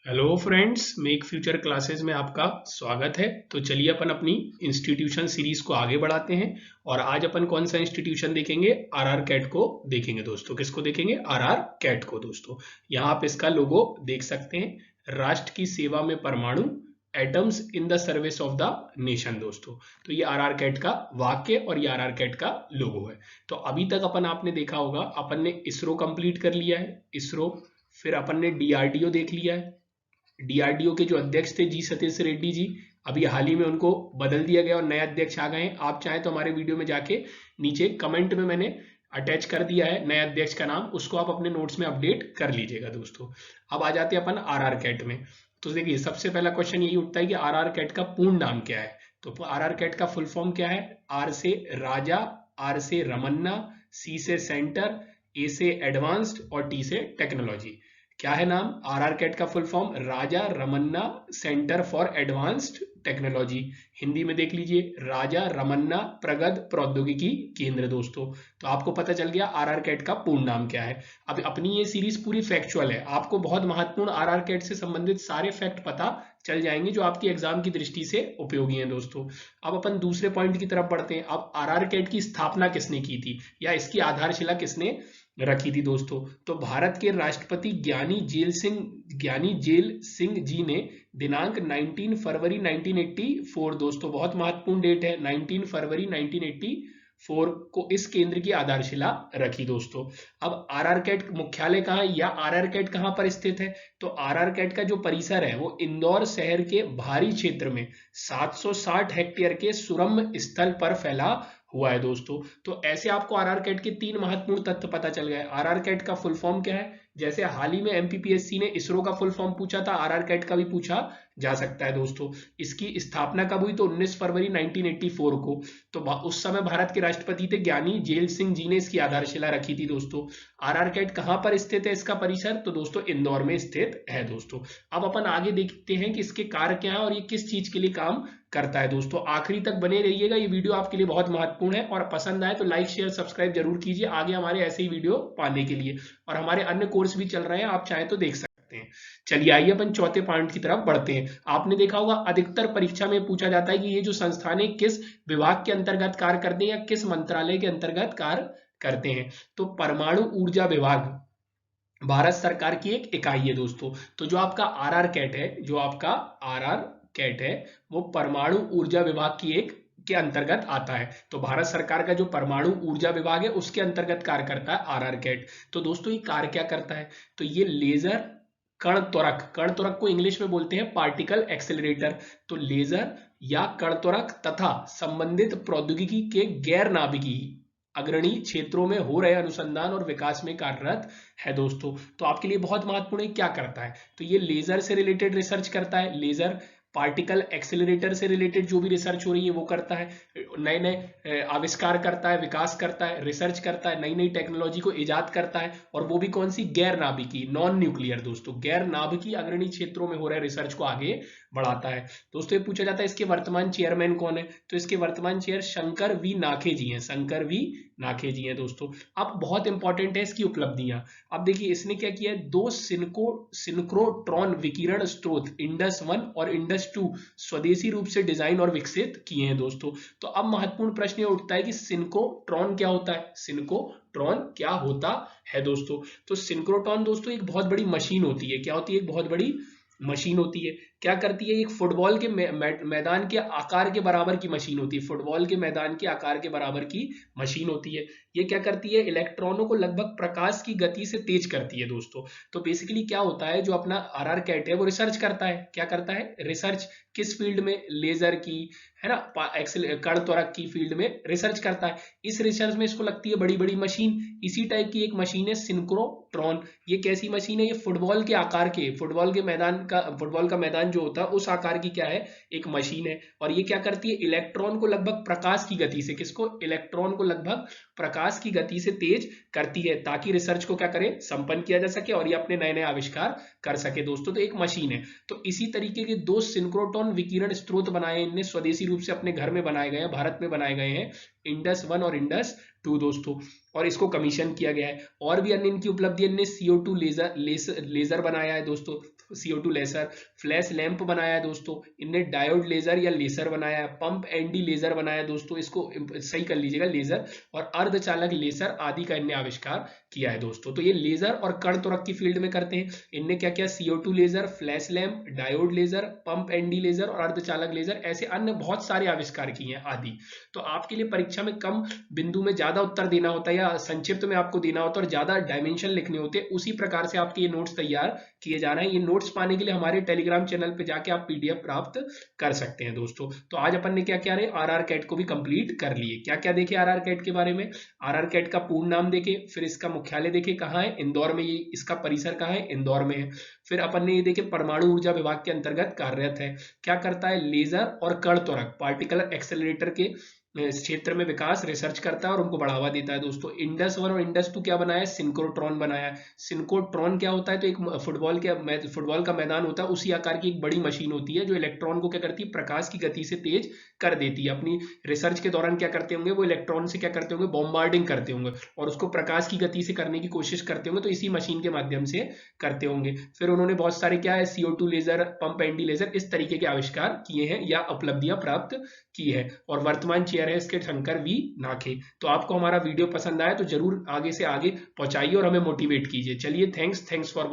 Hello friends, make future classes में आपका स्वागत है। तो चलिए अपन अपनी इंस्टीट्यूशन सीरीज को आगे बढ़ाते हैं। और आज अपन कौन सा इंस्टीट्यूशन देखेंगे? आरआर कैट को देखेंगे दोस्तों। किसको देखेंगे? आरआर कैट को दोस्तों। यहाँ आप इसका लोगो देख सकते हैं, राष्ट्र की सेवा में परमाणु, atoms in the service of the nation दोस्तों। तो ये आरआर कैट का वाक्य और ये आरआर कैट का लोगो है। तो अभी तक आपने देखा होगा, अपन ने इसरो कंप्लीट कर लिया है, इसरो। फिर अपन ने डीआरडीओ देख लिया है। डीआरडीओ के जो अध्यक्ष थे जी सतीश रेड्डी जी, अभी हाल ही में उनको बदल दिया गया और नए अध्यक्ष आ गए हैं। आप चाहें तो हमारे वीडियो में जाके नीचे कमेंट में मैंने अटैच कर दिया है नए अध्यक्ष का नाम, उसको आप अपने नोट्स में अपडेट कर लीजिएगा दोस्तों। अब आ जाते हैं अपन आरआर कैट में। तो देखिए, सबसे पहला क्वेश्चन यही उठता है कि आरआर कैट का पूर्ण नाम क्या है। तो आरआर कैट का फुल फॉर्म क्या है? आर से राजा, आर से रमन्ना, सी से सेंटर, ए से एडवांस्ड और टी से टेक्नोलॉजी। क्या है नाम? आरआर कैट का full form Raja Ramanna centre for advanced technology. Hindi में देख लीजिए, राजा रमन्ना प्रगत प्रौद्योगिकी केंद्र दोस्तों। तो आपको पता चल गया आरआर कैट का पूर्ण नाम क्या है। अब अपनी ये सीरीज पूरी फैक्चुअल है, आपको बहुत महत्वपूर्ण आरआर कैट से संबंधित सारे फैक्ट पता चल जाएंगे जो आपकी एग्जाम की दृष्टि से उपयोगी हैं दोस्तों। अब अपन दूसरे पॉइंट की तरफ बढ़ते हैं। अब आरआर कैट की स्थापना किसने की थी या इसकी आधारशिला किसने रखी थी दोस्तों? तो भारत के राष्ट्रपति ज्ञानी जेल सिंह जी ने दिनांक 19 फरवरी 1984 दोस्तों, बहुत महत्वपूर्ण डेट है, 19 फरवरी 1984 को इस केंद्र की आधारशिला रखी दोस्तों। अब आरआर कैट मुख्यालय कहाँ है या आरआर कैट कहाँ पर स्थित है? तो आरआर कैट का जो परिसर है वो इंदौर शहर के बाहरी क्षेत्र में 760 हेक्टेयर के सुरम्य स्थल पर फैला हुआ है दोस्तों। तो ऐसे आपको आरआर कैट के तीन महत्वपूर्ण तथ्य पता चल गए। आरआर कैट का फुल फॉर्म क्या है? जैसे हाल ही में एमपीपीएससी ने इसरो का फुल फॉर्म पूछा था, आरआर कैट का भी पूछा जा सकता है दोस्तों। इसकी स्थापना कब हुई? तो 19 फरवरी 1984 को। तो उस समय भारत के राष्ट्रपति थे ज्ञानी जेल सिंह जी ने इसकी आधारशिला रखी थी दोस्तों। आरआर कैट कहां पर स्थित है इसका परिसर? तो दोस्तों इंदौर में स्थित है दोस्तों। अब अपन आगे देखते हैं कि इसके कार्य क्या है और ये किस चीज के लिए काम करता है दोस्तों। आखिरी तक बने रहिएगा, ये वीडियो आपके लिए बहुत महत्वपूर्ण है और पसंद आए तो लाइक शेयर सब्सक्राइब जरूर कीजिए आगे हमारे ऐसे ही वीडियो पाने के लिए। और हमारे अन्य कोर्स भी चल रहे हैं, आप चाहें तो देख सकते हैं। चलिए आइए अपन चौथे पॉइंट की तरफ बढ़ते हैं। आपने देखा होगा अधिकतर परीक्षा में पूछा जाता है कि ये जो संस्थान है किस विभाग के अंतर्गत कार्य करते हैं या किस मंत्रालय के अंतर्गत कार्य करते हैं। तो परमाणु ऊर्जा विभाग भारत सरकार की एक इकाई है दोस्तों। तो जो आपका आरआर कैट है, वो परमाणु ऊर्जा विभाग की एक के अंतर्गत आता है। तो भारत सरकार का जो परमाणु ऊर्जा विभाग है उसके अंतर्गत कार्य करता है आरआर कैट। तो दोस्तों ये कार्य क्या करता है? तो ये लेजर कण त्वरक को इंग्लिश में बोलते हैं पार्टिकल एक्सेलरेटर। तो लेजर या कण त्वरक तथा संबंधित प्रौद्योगिकी के गैर नाभिकीय अग्रणी क्षेत्रों में हो रहे अनुसंधान और विकास में कार्यरत है दोस्तों। तो आपके लिए बहुत महत्वपूर्ण है, क्या करता है? तो ये लेजर से रिलेटेड रिसर्च करता है, लेजर पार्टिकल एक्सेलरेटर से रिलेटेड जो भी रिसर्च हो रही है वो करता है, नए नए आविष्कार करता है, विकास करता है, रिसर्च करता है, नई नई टेक्नोलॉजी को इजाद करता है। और वो भी कौन सी? गैर नाभिकीय, नॉन न्यूक्लियर दोस्तों, गैर नाभिकीय अग्रणी क्षेत्रों में हो रहे रिसर्च को आगे बढ़ाता है दोस्तों। ये पूछा जाता है इसके वर्तमान चेयरमैन कौन है? तो इसके वर्तमान चेयर शंकर वी नाखे जी हैं, शंकर वी नाखे जी हैं दोस्तों। अब बहुत इंपॉर्टेंट है इसकी उपलब्धियां। अब देखिए इसने क्या किया है, दो सिंक्रोट्रॉन विकिरण स्रोत इंडस 1 और इंडस 2 स्वदेशी रूप से डिजाइन और विकसित किए हैं दोस्तों। तो अब महत्वपूर्ण प्रश्न ये उठता है कि सिंक्रोट्रॉन क्या होता है? सिंक्रोट्रॉन क्या होता है दोस्तों? तो सिंक्रोट्रॉन दोस्तों एक बहुत बड़ी मशीन होती है। क्या होती है? एक बहुत बड़ी मशीन होती है। क्या करती है? एक फुटबॉल के मैदान के आकार के बराबर की मशीन होती है। फुटबॉल के मैदान के आकार के बराबर की मशीन होती है। ये क्या करती है? इलेक्ट्रॉनों को लगभग प्रकाश की गति से तेज करती है दोस्तों। तो बेसिकली क्या होता है, जो अपना आरआर कैट है वो रिसर्च करता है। क्या करता है? रिसर्च किस फील्ड में? लेजर की, है ना, कण त्वरक की फील्ड में रिसर्च करता है। इस रिसर्च में इसको लगती है बड़ी बड़ी मशीन। इसी टाइप की एक मशीन है सिंक्रोट्रॉन। ये कैसी मशीन है? ये फुटबॉल के आकार के, फुटबॉल का मैदान जो होता है उस आकार की क्या है? एक मशीन है। और ये क्या करती है? इलेक्ट्रॉन को लगभग प्रकाश की गति से, किसको? इलेक्ट्रॉन को लगभग प्रकाश की गति से तेज करती है ताकि रिसर्च को क्या करें? संपन्न किया जा सके और ये अपने नए नए आविष्कार कर सके दोस्तों। तो एक मशीन है। तो इसी तरीके के दो सिंक्रोट्रॉन विकिरण स्रोत बनाए इनने, स्वदेशी रूप से अपने घर में बनाए गए हैं, भारत में बनाए गए हैं, इंडस 1 और इंडस 2 दोस्तों, और इसको कमीशन किया गया है। और भी अन्य इनकी उपलब्धि, इनने CO2 लेजर बनाया है दोस्तों, CO2 लेजर, फ्लैश लैंप बनाया है दोस्तों, इनने डायोड लेजर या लेसर बनाया है, पंप एंडी लेजर बनाया है दोस्तों, इसको सही कर लीजिएगा, लेजर, और अर्धचालक लेसर आदि का इनने आविष्कार किया है दोस्तों। तो ये लेजर और कण त्वरक की फील्ड में करते हैं। इनने क्या किया, CO2 laser, flash lamp, diode laser, pump ND laser और अर्धचालक लेजर, ऐसे अन्य बहुत सारे आविष्कार किए हैं आदि। तो आपके लिए परीक्षा में कम बिंदु में ज्यादा उत्तर देना होता है या संक्षिप्त में आपको देना होता है और ज्यादा डायमेंशन लिखने होते हैं, उसी प्रकार से आपके ये नोट्स तैयार किए जा रहे हैं। ये नोट्स पाने के लिए हमारे टेलीग्राम चैनल पे जाके आप PDF प्राप्त कर सकते हैं दोस्तों। तो आज अपन ने क्या क्या रहे, RR कैट को भी कंप्लीट कर लिए। क्या क्या देखे RR कैट के बारे में, RR कैट का पूर्ण नाम देखे, फिर इसका मुख्यालय देखे कहाँ है, इंदौर में, ये इसका परिसर कहाँ है, इंदौर में है। फिर अपन ने ये देखे परमाणु ऊर्जा विभाग के अंतर्गत कार्यरत है। क्या करता है, लेजर और कण त्वरक, पार्टिकलर एक्सेलरेटर के क्षेत्र में विकास, रिसर्च करता है और उनको बढ़ावा देता है दोस्तों। इंडस 1 और इंडस 2 क्या बनाया है, सिंक्रोट्रॉन बनाया है। सिंक्रोट्रॉन क्या होता है, तो एक फुटबॉल का मैदान होता है, उसी आकार की एक बड़ी मशीन होती है जो इलेक्ट्रॉन को क्या करती है, प्रकाश की गति से तेज कर देती है। अपनी रिसर्च के दौरान क्या करते होंगे, वो इलेक्ट्रॉन से क्या करते होंगे, बॉम्बार्डिंग करते होंगे और उसको प्रकाश की गति से करने की कोशिश करते होंगे, तो इसी मशीन के माध्यम से करते होंगे। फिर उन्होंने बहुत सारे क्या है, CO2 laser, pump ND laser, इस तरीके के आविष्कार किए हैं या उपलब्धियां प्राप्त की है। और वर्तमान चेयर है इसके शंकर V नाखे। तो आपको हमारा वीडियो पसंद आया तो जरूर आगे से आगे पहुंचाइए और हमें मोटिवेट कीजिए। चलिए, थैंक्स फॉर